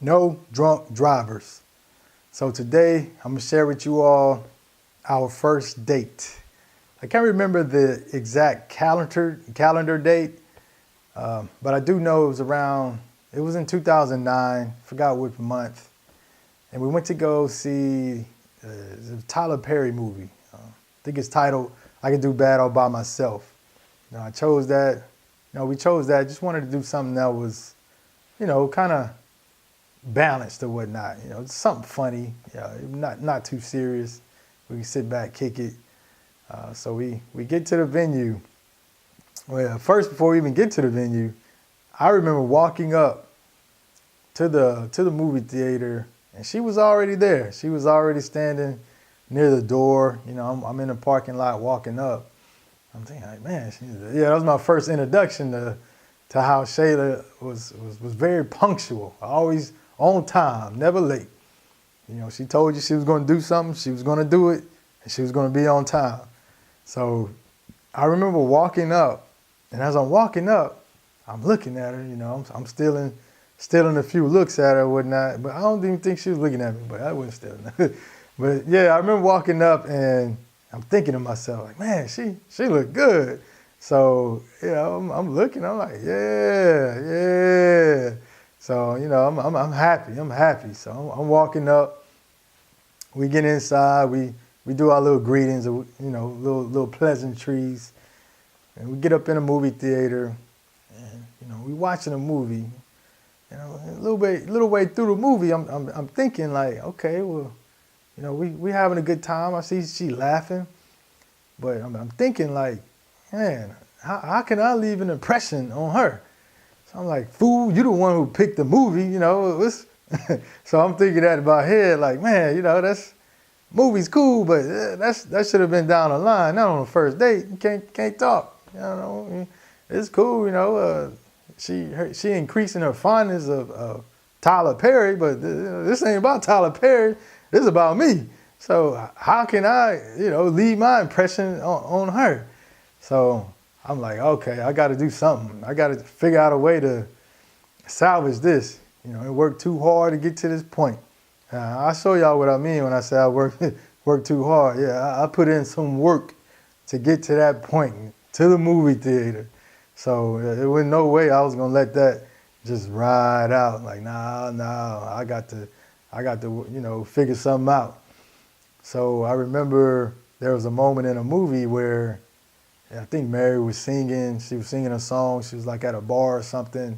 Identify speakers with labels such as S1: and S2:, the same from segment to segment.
S1: No drunk drivers. So today I'm gonna share with you all our first date. I can't remember the exact calendar date, but I do know it was in 2009, forgot which month, and we went to go see the Tyler Perry movie. I think it's titled I Can Do Bad All By Myself. I chose that, we chose that, just wanted to do something that was, kind of balanced or whatnot. Something funny, not too serious. We can sit back, kick it. So we get to the venue. Well, first, before we even get to the venue, I remember walking up to the movie theater, and she was already there. She was already standing near the door. I'm in the parking lot walking up. I'm thinking, like, man, that was my first introduction to how Shayla was very punctual, always on time, never late. She told you she was going to do something, she was going to do it, and she was going to be on time. So I remember walking up, and as I'm walking up, I'm looking at her. I'm stealing a few looks at her and whatnot, but I don't even think she was looking at me, but I wasn't stealing. But yeah, I remember walking up and I'm thinking to myself, like, man, she looked good. So, I'm looking, I'm like, yeah. So, I'm happy. So I'm walking up. We get inside. We do our little greetings, little pleasantries, and we get up in a movie theater, and we watching a movie. A little way through the movie, I'm thinking like, okay, well, we having a good time. I see she laughing, but I'm thinking like, man, how can I leave an impression on her? So I'm like, fool, you the one who picked the movie, So I'm thinking that in my head, like, man, that's movie's cool, but that should have been down the line, not on the first date. You can't talk, It's cool, she increasing her fondness of Tyler Perry, but this ain't about Tyler Perry. This is about me. So how can I, leave my impression on her? So I'm like, okay, I got to do something. I got to figure out a way to salvage this. It worked too hard to get to this point. I'll show y'all what I mean when I say I work too hard. Yeah, I put in some work to get to that point, to the movie theater. So there was no way I was gonna let that just ride out. Like, nah, I got to, figure something out. So I remember there was a moment in a movie where I think Mary was singing. She was singing a song. She was like at a bar or something,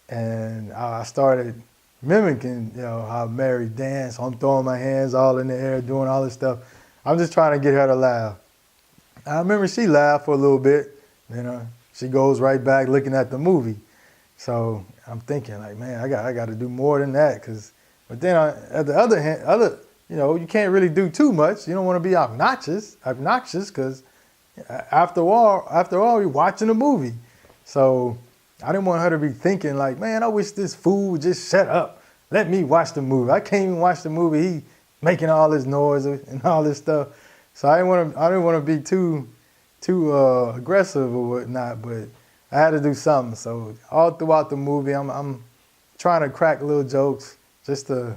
S1: and I started mimicking, how Mary danced. I'm throwing my hands all in the air, doing all this stuff. I'm just trying to get her to laugh. I remember she laughed for a little bit. She goes right back looking at the movie. So I'm thinking like, man, I got to do more than that. But then at the other hand, you can't really do too much. You don't want to be obnoxious because after all, you're watching a movie. So I didn't want her to be thinking like, man, I wish this fool would just shut up. Let me watch the movie. I can't even watch the movie. He making all this noise and all this stuff. So I didn't want to be too aggressive or whatnot, but I had to do something. So all throughout the movie, I'm trying to crack little jokes just to,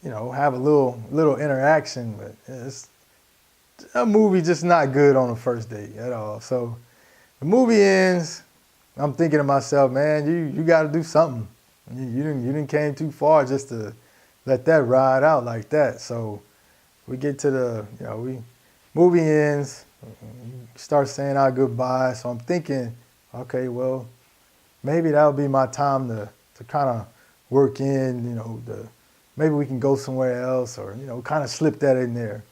S1: have a little interaction. But it's a movie just not good on the first date at all. So the movie ends. I'm thinking to myself, man, you got to do something. You didn't came too far just to let that ride out like that. So we get to the movie ends. Start saying our goodbye. So I'm thinking, okay, well, maybe that'll be my time to kind of work in, maybe we can go somewhere else or, kind of slip that in there.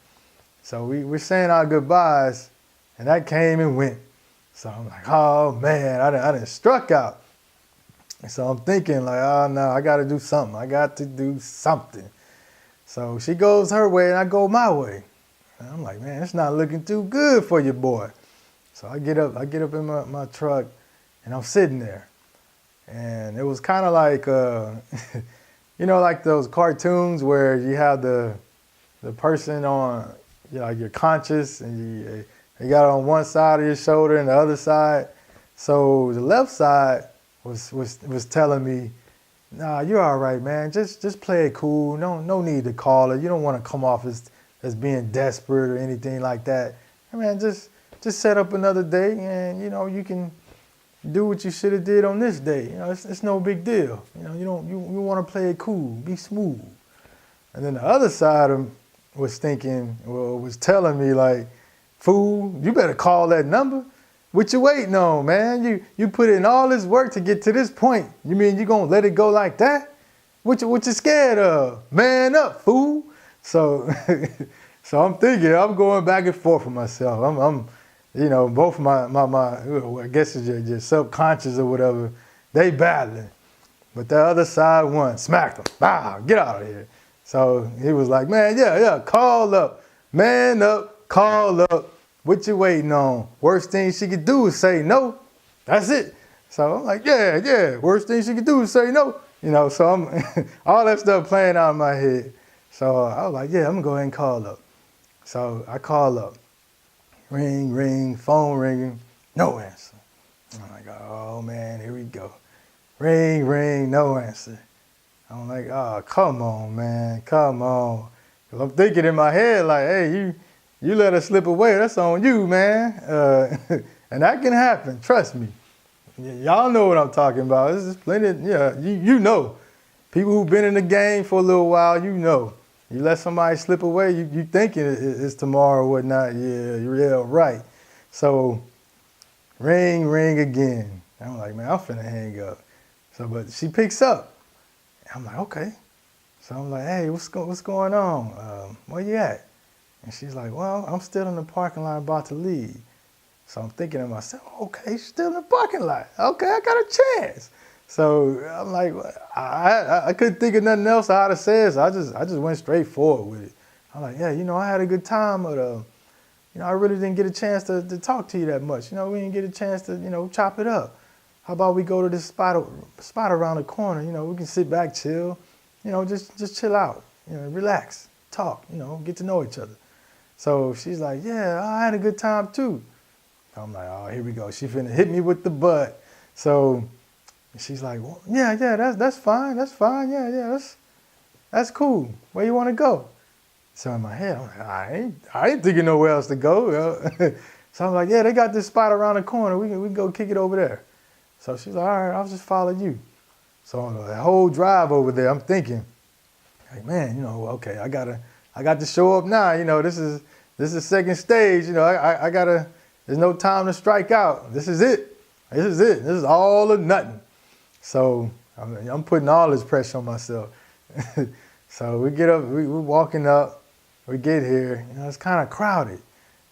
S1: So we're saying our goodbyes, and that came and went. So I'm like, oh man, I done struck out. And so I'm thinking like, oh no, I got to do something. I got to do something. So she goes her way and I go my way. And I'm like, man, it's not looking too good for you, boy. So I get up in my truck, and I'm sitting there. And it was kind of like, like those cartoons where you have the person on, like your conscious, and you got it on one side of your shoulder and the other side. So the left side was telling me, Nah, you're all right, man. Just play it cool. No need to call her. You don't want to come off as being desperate or anything like that. Hey, man, just set up another day, and you can do what you should have did on this day. It's no big deal. You want to play it cool, be smooth. And then the other side of was thinking, well, was telling me like, fool, you better call that number. What you waiting on, man? You put in all this work to get to this point. You mean you gonna let it go like that? What you scared of? Man up, fool. So so I'm thinking, I'm going back and forth with myself. I'm both my I guess it's your subconscious or whatever, they battling. But the other side won, smacked him. Get out of here. So he was like, man, yeah, call up. Man up, call up. What you waiting on? Worst thing she could do is say no. That's it. So I'm like, yeah. Worst thing she could do is say no. So I'm all that stuff playing out in my head. So I was like, yeah, I'm gonna go ahead and call up. So I call up. Ring, phone ringing, no answer. I'm like, oh man, here we go. Ring, no answer. I'm like, oh, come on, man, come on. 'Cause I'm thinking in my head like, hey, you let her slip away, that's on you, man. And that can happen, trust me. Y'all know what I'm talking about. This is plenty, you know. People who've been in the game for a little while, you know. You let somebody slip away, you thinking it's tomorrow or whatnot. Yeah, you're right. So, ring again. I'm like, man, I'm finna hang up. So, but she picks up. I'm like, okay. So I'm like, hey, what's going on? Where you at? And she's like, well, I'm still in the parking lot about to leave. So I'm thinking to myself, okay, she's still in the parking lot. Okay, I got a chance. So I'm like, I couldn't think of nothing else how to say it, so I just went straight forward with it. I'm like, yeah, I had a good time, but I really didn't get a chance to talk to you that much. We didn't get a chance to, chop it up. How about we go to this spot around the corner? We can sit back, chill, just chill out, relax, talk, get to know each other. So she's like, yeah, I had a good time too. I'm like, oh, here we go. She finna hit me with the butt. So she's like, well, yeah, that's fine, yeah, that's cool. Where you want to go? So in my head, I'm like, I ain't thinking nowhere else to go. So I'm like, yeah, they got this spot around the corner. We can go kick it over there. So she's like, all right, I'll just follow you. So the whole drive over there, I'm thinking, like, man, okay, I got to show up now. This is second stage. I gotta. There's no time to strike out. This is it. This is all or nothing. So I'm putting all this pressure on myself. So we get up, we're walking up, we get here, it's kind of crowded.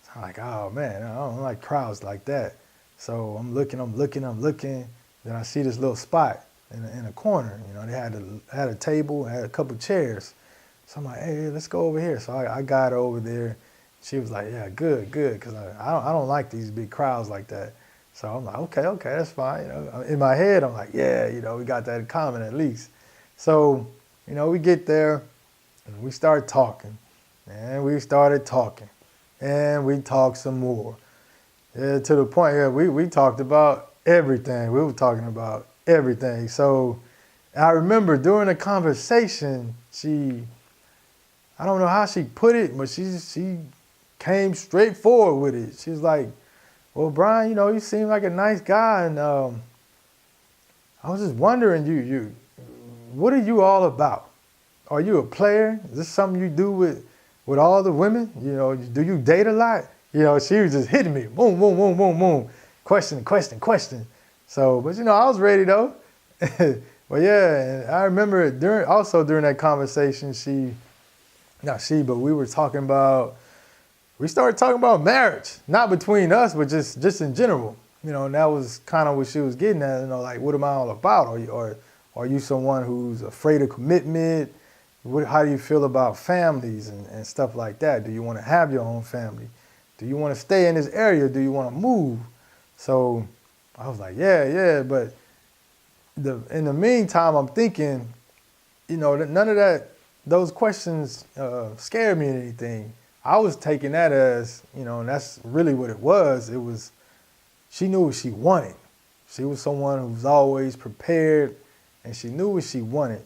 S1: So I'm like, oh man, I don't like crowds like that. So I'm looking, then I see this little spot in a corner. They had a table, had a couple chairs. So I'm like, hey, let's go over here. So I got over there. She was like, yeah, good, because I don't like these big crowds like that. So I'm like, okay, that's fine. In my head, I'm like, yeah, we got that in common at least. So, we get there and we start talking. And we started talking. And we talked some more. Yeah, to the point, we talked about everything. We were talking about everything. So I remember during the conversation, I don't know how she put it, but she came straight forward with it. She was like, well, Bryan, you seem like a nice guy, and I was just wondering, you, what are you all about? Are you a player? Is this something you do with all the women? Do you date a lot? She was just hitting me, boom, boom, boom, boom, boom, question. So, but I was ready though. Well, yeah, and I remember during that conversation, but we started talking about marriage, not between us, but just in general. And that was kind of what she was getting at, like, what am I all about? Are you someone who's afraid of commitment? How do you feel about families and stuff like that? Do you want to have your own family? Do you want to stay in this area? Do you want to move? So I was like, yeah, but in the meantime, I'm thinking, none of those questions scared me or anything. I was taking that as, and that's really what it was. It was, she knew what she wanted. She was someone who was always prepared, and she knew what she wanted.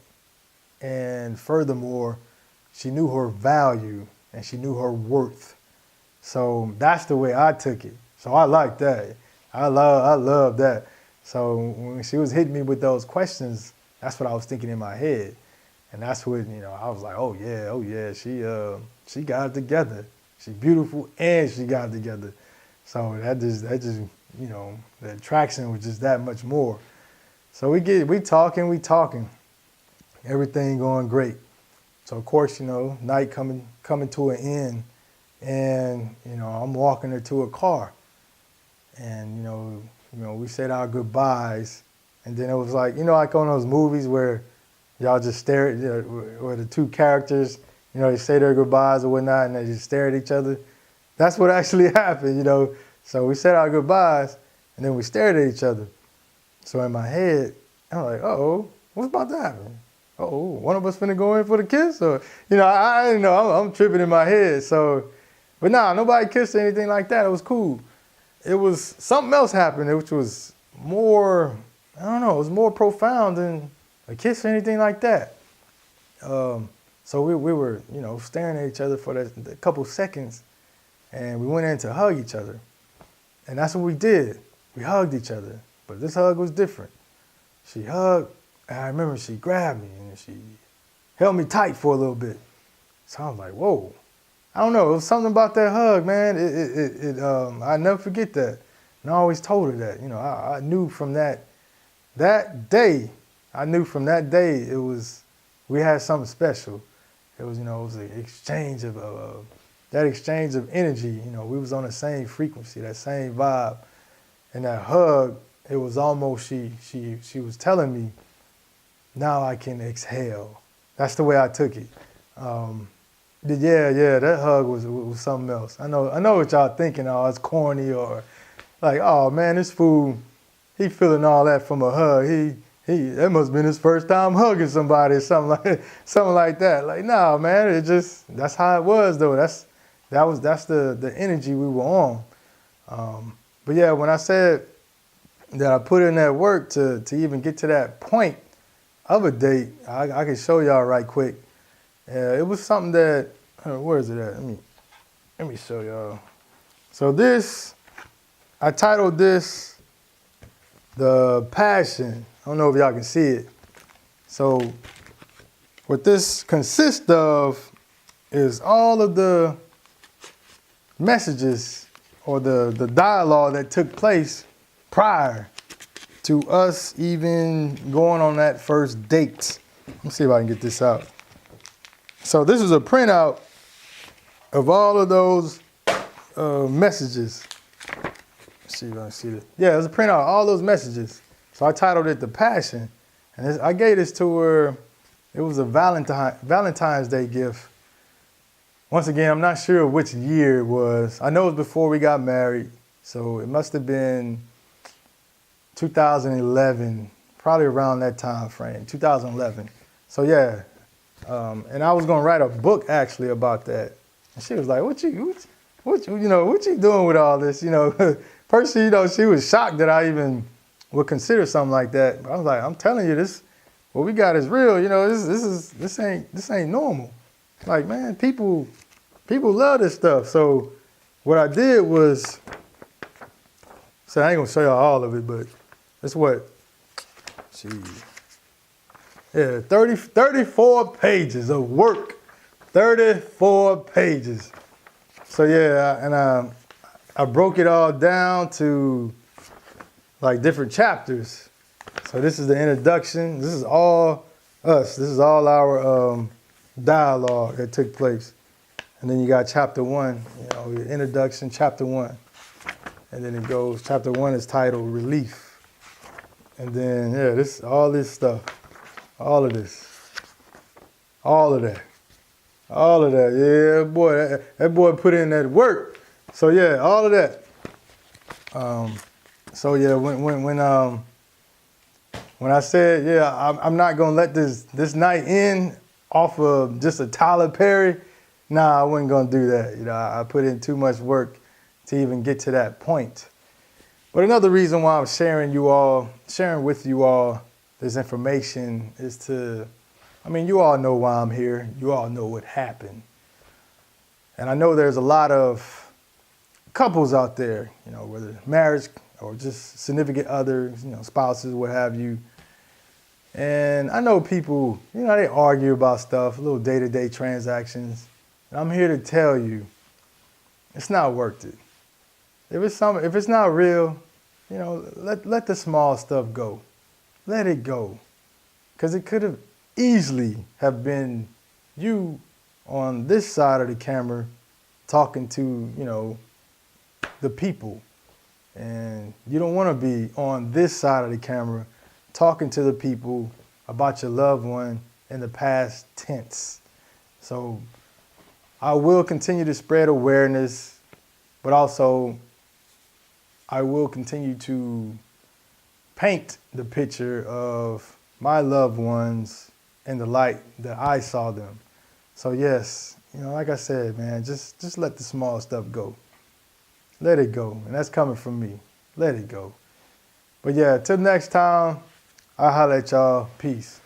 S1: And furthermore, she knew her value and she knew her worth. So that's the way I took it. So I like that. I love that. So when she was hitting me with those questions, that's what I was thinking in my head. And that's what, I was like, oh yeah, she got it together. She's beautiful and she got it together. So that just, the attraction was just that much more. So we talking. Everything going great. So of course, night coming to an end, and I'm walking her to a car, and we said our goodbyes, and then it was like like on those movies where y'all just stare at, where the two characters, they say their goodbyes or whatnot, and they just stare at each other. That's what actually happened, So we said our goodbyes, and then we stared at each other. So in my head, I'm like, uh-oh, what's about to happen? Uh-oh, one of us finna go in for the kiss? Or, I didn't know. I'm tripping in my head. So, but nobody kissed or anything like that. It was cool. It was something else happened, which was more, I don't know, it was more profound than a kiss or anything like that. So we were, staring at each other for a couple seconds, and we went in to hug each other. And that's what we did. We hugged each other. But this hug was different. She hugged, and I remember she grabbed me, and she held me tight for a little bit. So I was like, whoa. I don't know. It was something about that hug, man. I never forget that. And I always told her that. I knew from that day, we had something special. It was an exchange of that exchange of energy. We was on the same frequency, that same vibe. And that hug, it was almost she was telling me, now I can exhale. That's the way I took it. That hug was something else. I know what y'all thinking. Oh, it's corny, or like, oh man, this fool, he feeling all that from a hug. That must have been his first time hugging somebody or something like that. Like, no, man, that's how it was though. That's the energy we were on. But yeah, when I said that I put in that work to even get to that point of a date, I can show y'all right quick. It was something that, where is it at? Let me show y'all. So I titled this, The Passion. I don't know if y'all can see it. So what this consists of is all of the messages or the dialogue that took place prior to us even going on that first date. Let me see if I can get this out. So this is a printout of all of those messages. Let's see if I can see it. Yeah, it's a printout of all those messages. So I titled it The Passion. And I gave this to her. It was a Valentine's Day gift. Once again, I'm not sure which year it was. I know it was before we got married. So it must have been 2011, probably around that time frame, 2011. So yeah, and I was gonna write a book actually about that. And she was like, what you doing with all this? First, she was shocked that I even would consider something like that. But I was like, I'm telling you, what we got is real. This ain't normal. Like, man, people love this stuff. So what I did was, so I ain't gonna show y'all all of it, but it's what, 34 pages of work. 34 pages. So yeah, and I broke it all down to like different chapters. So this is the introduction. This is all us. This is all our dialogue that took place. And then you got chapter 1, your introduction, chapter 1. And then it goes, chapter 1 is titled Relief. And then, all this stuff, all of this, all of that, yeah, boy, that boy put in that work. So yeah, all of that. So yeah, when I said, I'm not gonna let this night end off of just a Tyler Perry, nah, I wasn't gonna do that. I put in too much work to even get to that point. But another reason why I'm sharing with you all this information is to, I mean, you all know why I'm here. You all know what happened. And I know there's a lot of couples out there, you know, whether marriage or just significant others, you know, spouses, what have you. And I know people, you know, they argue about stuff, little day-to-day transactions. And I'm here to tell you, it's not worth it. If it's not real, you know, let the small stuff go. Let it go. Because it could have easily have been you on this side of the camera talking to, you know, the people. And you don't want to be on this side of the camera talking to the people about your loved one in the past tense. So I will continue to spread awareness, but also I will continue to paint the picture of my loved ones in the light that I saw them. So yes, you know, like I said, man, just let the small stuff go. Let it go. And that's coming from me. Let it go. But yeah, till next time, I'll holler at y'all. Peace.